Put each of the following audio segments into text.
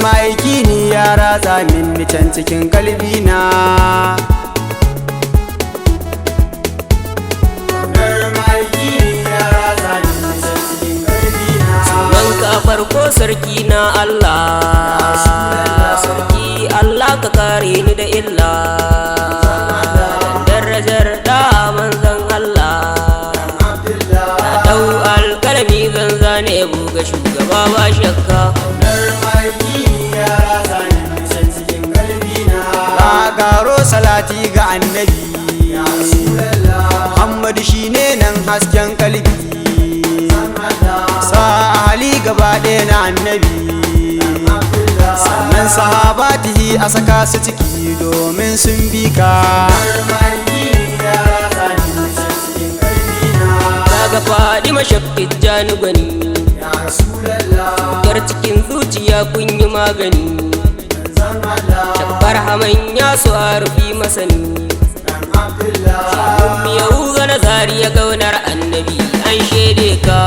ma'aiki ni ya ratsa min can cikin kalbina. Sunanka farko sarki na Allah, sarki Allah ka kare ni da illa, darajar da manzan Allah. Na dau alkalami zan zane buga shugaba ba shakka. Karo salati ga annabi Muhammadu shine nan hasken kalbi, sa hali gaba ɗaya na annabi, sannan sahabatihi a saka su ciki domin sun bi ka. Daga Fadima Shakkit Jani gwani, yar cikin zuciya kun yi magani, Shabbar haman ya su harufi masani, yau ga nazari ya gaunar annabi an shaide ka.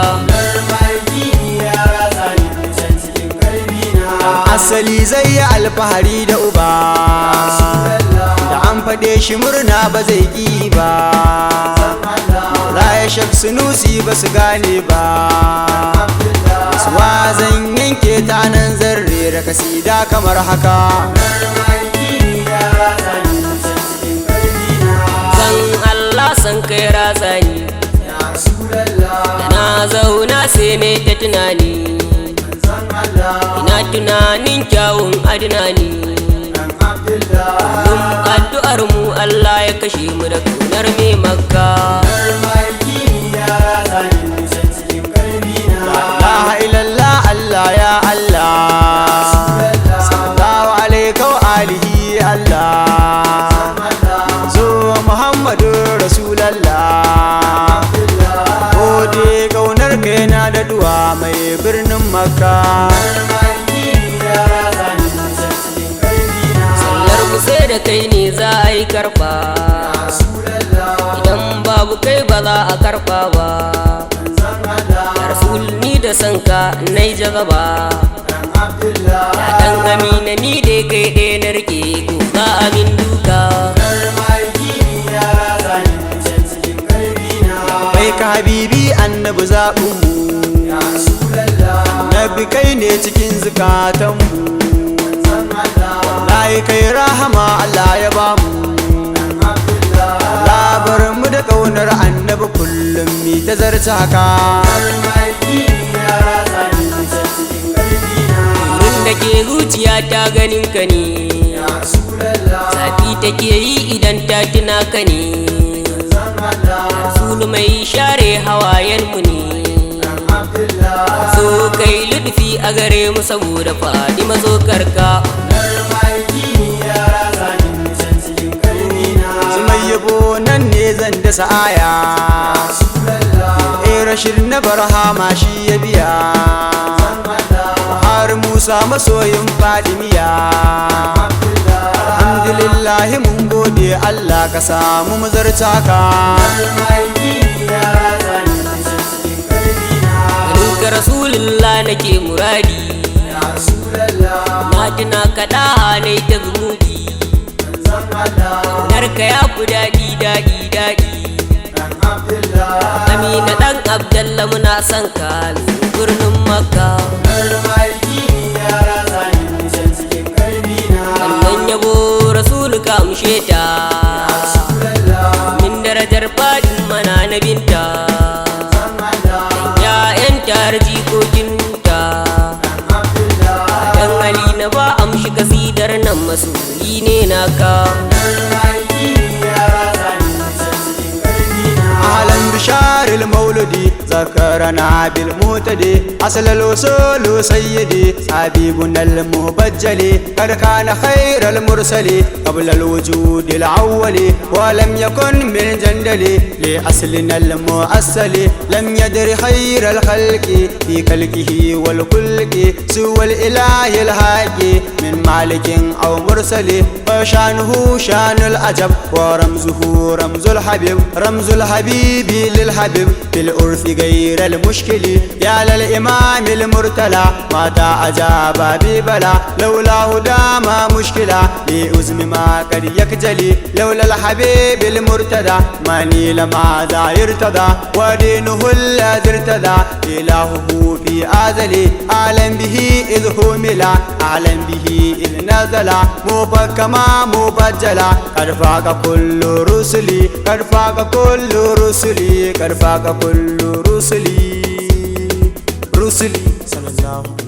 Asali zai yi alfahari da uba, da an faɗe shi murna ba zai ƙi ba, Raya Shak Sunusi ba su gane ba, suwa zan yanke ta nan zan rera kasida kamar haka. San Allah san kai ratsa ni, da na zauna sai ne ta tunani, ina tunanin kyawun adinani. Kullum addu'ar mu Allah ya kashe mu da kaunar mai Makka. La ilallah Allah ya Allah, sallallahu alaihi wa alihi Allah, zo Muhammadu Rasulallah, gode kaunar kai na da duwa mai birnin Makka. Sallar mu sai da kai ne za a yi karfa, idan babu kai ba za a karfa ba. Rasul ni da sanka nai jagaba, ya dan amina ni dai kai ɗaya na rike ko za a min duka. Kai ka habibi annabi zaɓinmu, nabi kai ne cikin zukatanmu, wallahi kai rahama Allah ya bamu, labarinmu da ƙaunar annabi kullum mi ta zarta haka. Wurin da ke zuciya ta ganin ka ne, zafi take yi idan ta tuna ka ne, Rasul mai share hawayenmu ne, so kai ludufi a gare mu saboda Fadima zo karka. Zumai yabo nan ne zan dasa aya, Rashid na barhama shi ya biya, har Musa masoyin Fadimiya. Alhamdulillahi mun gode Allah ka samu mazarta ka. Ganinka Rasulullah nake muradi, na tuna kaɗa ne ta zumuɗi, narka ya fi daɗi daɗi daɗi. Amina ɗan Abdallah muna son ka birnin Makka. Wannan yabo Rasulu ka amshe ta, min darajar fadin mana na binta, ‘ya'yanta har jikokinta. Dan Ali na ba amshi kasidar nan masoyi ne naka. أهلا بشار المولد ذكرنا بالمهتدي أصل الوصول سيدي حبيبنا المبجل قد كان خير المرسل قبل الوجود الأول ولم يكن من جندل لأصلنا المؤصل لم يدر خير الخلق في خلقه والخلق سوى الإله الحق من مالك أو مرسل وشانه شان العجب ورمزه رمز الحبيب رمز الحبيب للحبيب في الأرث غير المشكل يا للإمام المرتلى مات أجاب ببلا لولا هدى ما مشكلة لأزم ما قد يكجلي لولا الحبيب المرتدى ما نيل ماذا يرتدى ودينه الذي ارتدى إلهه في أزلي أعلم به إذ هملا أعلم به إذ نزل مبكما مبجلا قد فاق كل رسلي قد فاق كل رسلي قد فاق كل رسلي صلى الله عليه وسلم.